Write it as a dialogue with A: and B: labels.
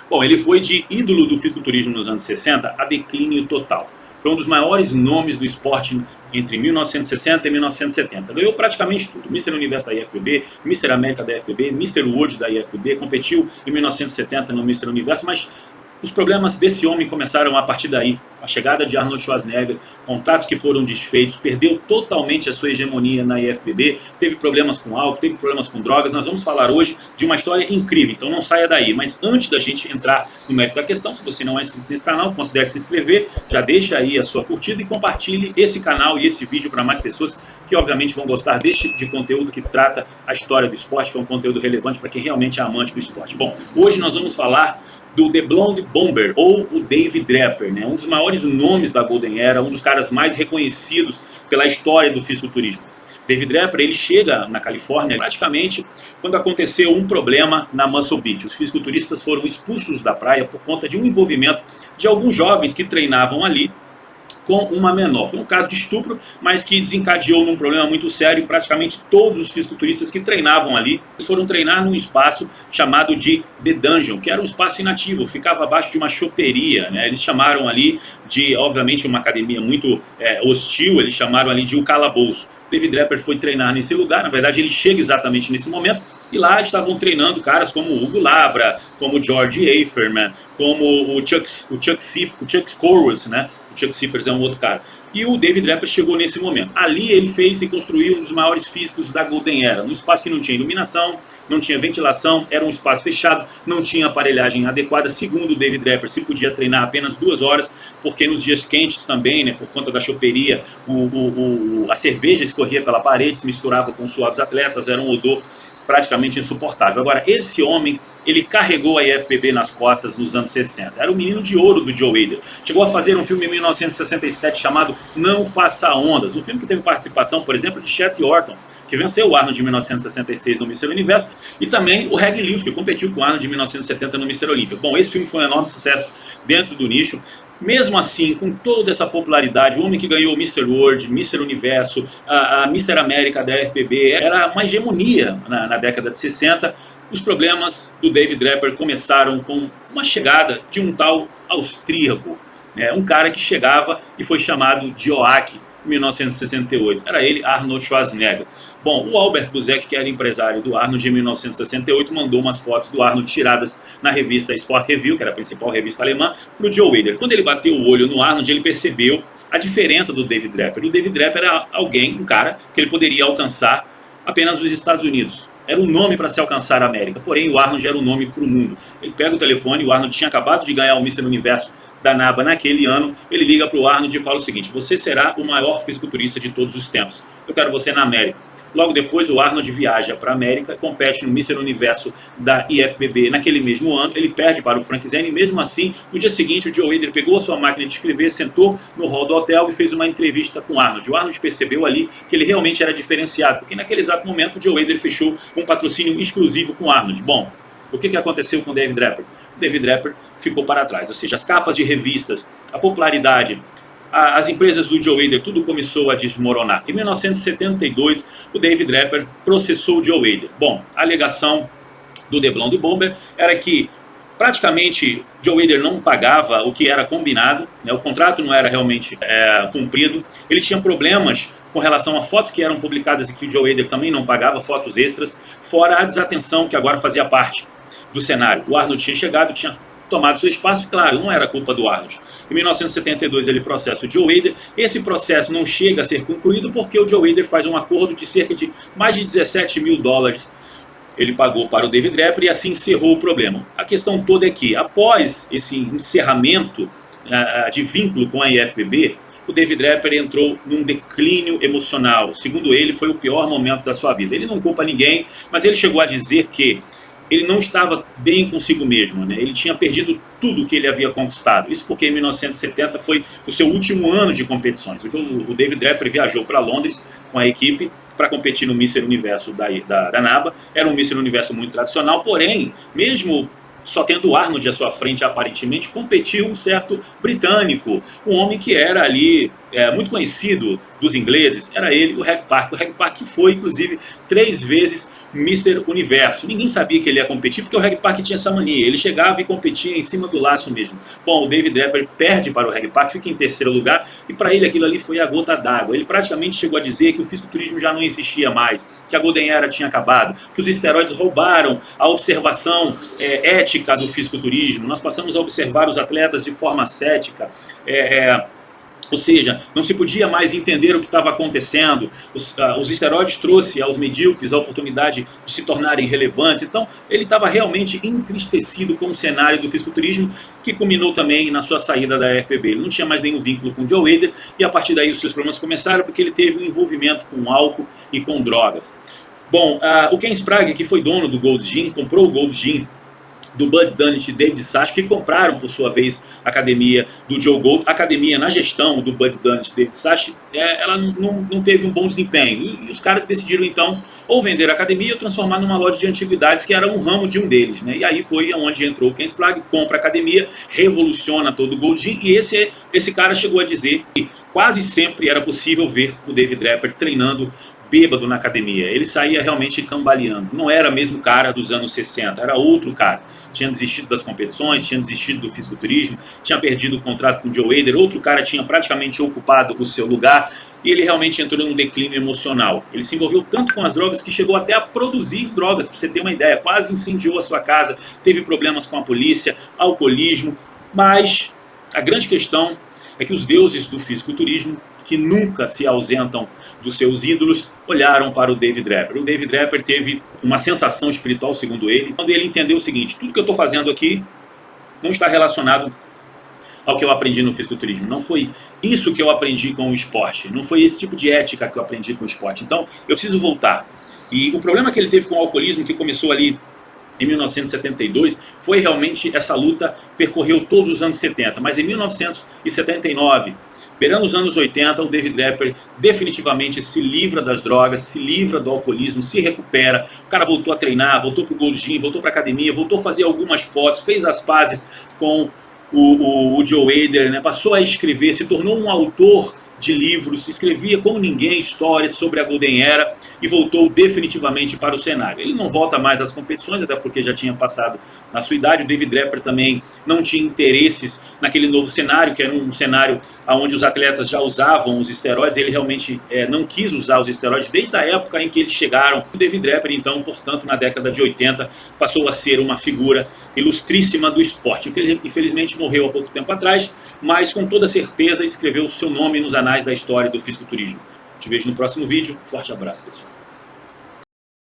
A: Bom, ele foi de ídolo do fisiculturismo nos anos 60 a declínio total. Foi um dos maiores nomes do esporte entre 1960 e 1970. Ganhou praticamente tudo. Mr. Universo da IFBB, Mr. América da IFBB, Mr. World da IFBB, competiu em 1970 no Mr. Universo, mas os problemas desse homem começaram a partir daí. A chegada de Arnold Schwarzenegger, contratos que foram desfeitos, perdeu totalmente a sua hegemonia na IFBB, teve problemas com álcool, teve problemas com drogas. Nós vamos falar hoje de uma história incrível, então não saia daí. Mas antes da gente entrar no mérito da questão, se você não é inscrito nesse canal, considere se inscrever, já deixa aí a sua curtida e compartilhe esse canal e esse vídeo para mais pessoas que obviamente vão gostar desse tipo de conteúdo que trata a história do esporte, que é um conteúdo relevante para quem realmente é amante do esporte. Bom, hoje nós vamos falar do The Blonde Bomber, ou o Dave Draper, né? Um dos maiores nomes da Golden Era, um dos caras mais reconhecidos pela história do fisiculturismo. Dave Draper, ele chega na Califórnia praticamente quando aconteceu um problema na Muscle Beach. Os fisiculturistas foram expulsos da praia por conta de um envolvimento de alguns jovens que treinavam ali com uma menor. Foi um caso de estupro, mas que desencadeou num problema muito sério. Praticamente todos os fisiculturistas que treinavam ali foram treinar num espaço chamado de The Dungeon, que era um espaço inativo, ficava abaixo de uma choperia, né? Eles chamaram ali de, obviamente, uma academia muito hostil, eles chamaram ali de o calabouço. David Draper foi treinar nesse lugar, na verdade ele chega exatamente nesse momento, e lá estavam treinando caras como o Hugo Labra, como o George Aferman, como o Chuck Corwus, né? Chuck Sippers é um outro cara. E o David Draper chegou nesse momento. Ali ele fez e construiu um dos maiores físicos da Golden Era, num espaço que não tinha iluminação, não tinha ventilação, era um espaço fechado, não tinha aparelhagem adequada. Segundo o David Draper, se podia treinar apenas 2 horas, porque nos dias quentes também, né, por conta da choperia, a cerveja escorria pela parede, se misturava com o suor dos atletas, era um odor praticamente insuportável. Agora, esse homem, ele carregou a IFBB nas costas nos anos 60. Era o menino de ouro do Joe Weider. Chegou a fazer um filme em 1967 chamado Não Faça Ondas. Um filme que teve participação, por exemplo, de Chet Orton, que venceu o Arnold de 1966 no Mr. Universo, e também o Reg Lewis, que competiu com o Arnold de 1970 no Mr. Olympia. Bom, esse filme foi um enorme sucesso dentro do nicho. Mesmo assim, com toda essa popularidade, o homem que ganhou o Mr. World, Mr. Universo, a Mr. América da IFBB, era uma hegemonia na década de 60. Os problemas do Dave Draper começaram com uma chegada de um tal austríaco, né? Um cara que chegava e foi chamado de Joach em 1968. Era ele, Arnold Schwarzenegger. Bom, o Albert Buzek, que era empresário do Arnold em 1968, mandou umas fotos do Arnold tiradas na revista Sport Review, que era a principal revista alemã, para o Joe Weider. Quando ele bateu o olho no Arnold, ele percebeu a diferença do Dave Draper. E o Dave Draper era alguém, um cara, que ele poderia alcançar apenas nos Estados Unidos. Era um nome para se alcançar a América, porém o Arnold era um nome para o mundo. Ele pega o telefone, o Arnold tinha acabado de ganhar o Mr. Universo da NABA naquele ano, ele liga para o Arnold e fala o seguinte: você será o maior fisiculturista de todos os tempos, eu quero você na América. Logo depois o Arnold viaja para a América, compete no Mr. Universo da IFBB naquele mesmo ano, ele perde para o Frank Zane, e mesmo assim, no dia seguinte o Joe Weider pegou a sua máquina de escrever, sentou no hall do hotel e fez uma entrevista com o Arnold. O Arnold percebeu ali que ele realmente era diferenciado, porque naquele exato momento o Joe Weider fechou um patrocínio exclusivo com o Arnold. Bom, o que aconteceu com o Dave Draper? O Dave Draper ficou para trás, ou seja, as capas de revistas, a popularidade, as empresas do Joe Weider, tudo começou a desmoronar. Em 1972, o Dave Draper processou o Joe Weider. Bom, a alegação do The Blonde Bomber era que praticamente Joe Weider não pagava o que era combinado, né? O contrato não era realmente cumprido, ele tinha problemas com relação a fotos que eram publicadas e que o Joe Weider também não pagava, fotos extras, fora a desatenção que agora fazia parte do cenário. O Arnold tinha chegado, tinha tomado seu espaço, claro, não era culpa do Arnold. Em 1972 ele processa o Joe Weider. Esse processo não chega a ser concluído porque o Joe Weider faz um acordo de cerca de mais de 17 mil dólares. Ele pagou para o Dave Draper e assim encerrou o problema. A questão toda é que, após esse encerramento de vínculo com a IFBB, o Dave Draper entrou num declínio emocional. Segundo ele, foi o pior momento da sua vida. Ele não culpa ninguém, mas ele chegou a dizer que ele não estava bem consigo mesmo, né? Ele tinha perdido tudo que ele havia conquistado. Isso porque em 1970 foi o seu último ano de competições. O David Draper viajou para Londres com a equipe para competir no Mr. Universo da NABA. Era um Mr. Universo muito tradicional, porém, mesmo só tendo o Arnold à sua frente, aparentemente, competiu um certo britânico, um homem que era ali muito conhecido dos ingleses era ele, o Reg Park. O Reg Park foi, inclusive, 3 vezes Mr. Universo. Ninguém sabia que ele ia competir, porque o Reg Park tinha essa mania. Ele chegava e competia em cima do laço mesmo. Bom, o David Draper perde para o Reg Park, fica em 3º lugar, e para ele aquilo ali foi a gota d'água. Ele praticamente chegou a dizer que o fisiculturismo já não existia mais, que a Golden Era tinha acabado, que os esteroides roubaram a observação ética do fisiculturismo. Nós passamos a observar os atletas de forma cética, ou seja, não se podia mais entender o que estava acontecendo. Os esteroides trouxe aos medíocres a oportunidade de se tornarem relevantes. Então, ele estava realmente entristecido com o cenário do fisiculturismo, que culminou também na sua saída da FBB. Ele não tinha mais nenhum vínculo com o Joe Weider, e a partir daí os seus problemas começaram, porque ele teve um envolvimento com álcool e com drogas. Bom, o Ken Sprague, que foi dono do Gold's Gym, comprou o Gold's Gym do Bud Dunnett e David Sachs, que compraram, por sua vez, a academia do Joe Gold. A academia, na gestão do Bud Dunnett e David Sachs, ela não teve um bom desempenho. E os caras decidiram, então, ou vender a academia ou transformar numa loja de antiguidades, que era um ramo de um deles, né? E aí foi onde entrou o Ken Sprague, compra a academia, revoluciona todo o Gold Gym, e esse cara chegou a dizer que quase sempre era possível ver o David Draper treinando bêbado na academia. Ele saía realmente cambaleando. Não era mesmo cara dos anos 60, era outro cara. Tinha desistido das competições, tinha desistido do fisiculturismo, tinha perdido o contrato com o Joe Weider, outro cara tinha praticamente ocupado o seu lugar, e ele realmente entrou num declínio emocional. Ele se envolveu tanto com as drogas que chegou até a produzir drogas, para você ter uma ideia, quase incendiou a sua casa, teve problemas com a polícia, alcoolismo, mas a grande questão é que os deuses do fisiculturismo, que nunca se ausentam dos seus ídolos, olharam para o David Draper. O David Draper teve uma sensação espiritual, segundo ele, quando ele entendeu o seguinte: tudo que eu estou fazendo aqui não está relacionado ao que eu aprendi no fisiculturismo. Não foi isso que eu aprendi com o esporte. Não foi esse tipo de ética que eu aprendi com o esporte. Então, eu preciso voltar. E o problema que ele teve com o alcoolismo, que começou ali em 1972, foi realmente essa luta, percorreu todos os anos 70. Mas em 1979... beirando os anos 80, o David Draper definitivamente se livra das drogas, se livra do alcoolismo, se recupera. O cara voltou a treinar, voltou para o Gold Gym, voltou para a academia, voltou a fazer algumas fotos, fez as pazes com o Joe Weider, né? Passou a escrever, se tornou um autor de livros, escrevia como ninguém histórias sobre a Golden Era e voltou definitivamente para o cenário. Ele não volta mais às competições, até porque já tinha passado na sua idade. O David Draper também não tinha interesses naquele novo cenário, que era um cenário onde os atletas já usavam os esteroides. Ele realmente não quis usar os esteroides desde a época em que eles chegaram. O David Draper, então, portanto, na década de 80, passou a ser uma figura ilustríssima do esporte. Infelizmente morreu há pouco tempo atrás, mas com toda certeza escreveu o seu nome nos anais da história do fisiculturismo. Te vejo no próximo vídeo. Forte abraço, pessoal.